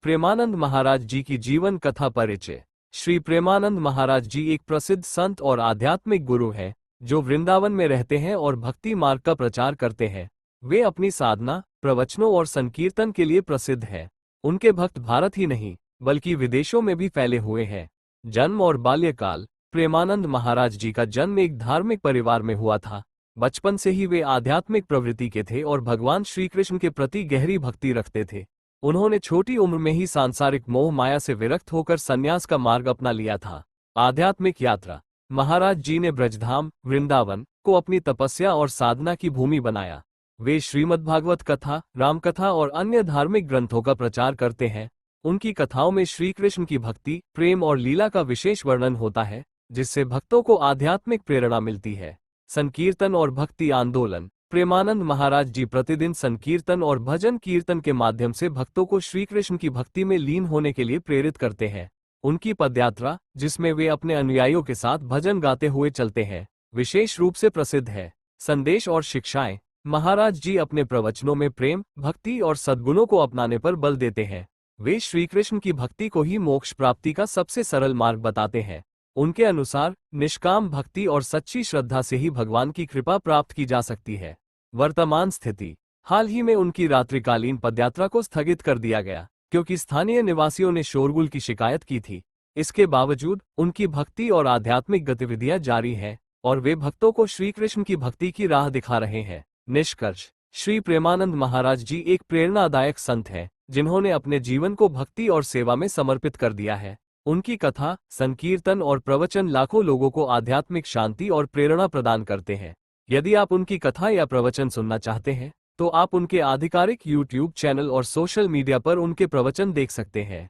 प्रेमानंद महाराज जी की जीवन कथा परिचय। श्री प्रेमानंद महाराज जी एक प्रसिद्ध संत और आध्यात्मिक गुरु हैं, जो वृंदावन में रहते हैं और भक्ति मार्ग का प्रचार करते हैं। वे अपनी साधना, प्रवचनों और संकीर्तन के लिए प्रसिद्ध हैं। उनके भक्त भारत ही नहीं, बल्कि विदेशों में भी फैले हुए हैं। जन्म और बाल्यकाल। प्रेमानंद महाराज जी का जन्म एक धार्मिक परिवार में हुआ था। बचपन से ही वे आध्यात्मिक प्रवृत्ति के थे और भगवान श्री कृष्ण के प्रति गहरी भक्ति रखते थे। उन्होंने छोटी उम्र में ही सांसारिक मोह माया से विरक्त होकर संन्यास का मार्ग अपना लिया था। आध्यात्मिक यात्रा। महाराज जी ने ब्रजधाम, वृंदावन को अपनी तपस्या और साधना की भूमि बनाया। वे श्रीमद्भागवत कथा, रामकथा और अन्य धार्मिक ग्रंथों का प्रचार करते हैं। उनकी कथाओं में श्री कृष्ण की भक्ति, प्रेम और लीला का विशेष वर्णन होता है, जिससे भक्तों को आध्यात्मिक प्रेरणा मिलती है। संकीर्तन और भक्ति आंदोलन। प्रेमानंद महाराज जी प्रतिदिन संकीर्तन और भजन कीर्तन के माध्यम से भक्तों को श्री कृष्ण की भक्ति में लीन होने के लिए प्रेरित करते हैं। उनकी पदयात्रा, जिसमें वे अपने अनुयायियों के साथ भजन गाते हुए चलते हैं, विशेष रूप से प्रसिद्ध है। संदेश और शिक्षाएं। महाराज जी अपने प्रवचनों में प्रेम, भक्ति और सद्गुणों को अपनाने पर बल देते हैं। वे श्री कृष्ण की भक्ति को ही मोक्ष प्राप्ति का सबसे सरल मार्ग बताते हैं। उनके अनुसार निष्काम भक्ति और सच्ची श्रद्धा से ही भगवान की कृपा प्राप्त की जा सकती है। वर्तमान स्थिति। हाल ही में उनकी रात्रिकालीन पदयात्रा को स्थगित कर दिया गया, क्योंकि स्थानीय निवासियों ने शोरगुल की शिकायत की थी। इसके बावजूद उनकी भक्ति और आध्यात्मिक गतिविधियां जारी हैं और वे भक्तों को श्री कृष्ण की भक्ति की राह दिखा रहे हैं। निष्कर्ष। श्री प्रेमानंद महाराज जी एक प्रेरणादायक संत हैं, जिन्होंने अपने जीवन को भक्ति और सेवा में समर्पित कर दिया है। उनकी कथा, संकीर्तन और प्रवचन लाखों लोगों को आध्यात्मिक शांति और प्रेरणा प्रदान करते हैं। यदि आप उनकी कथा या प्रवचन सुनना चाहते हैं, तो आप उनके आधिकारिक YouTube चैनल और सोशल मीडिया पर उनके प्रवचन देख सकते हैं।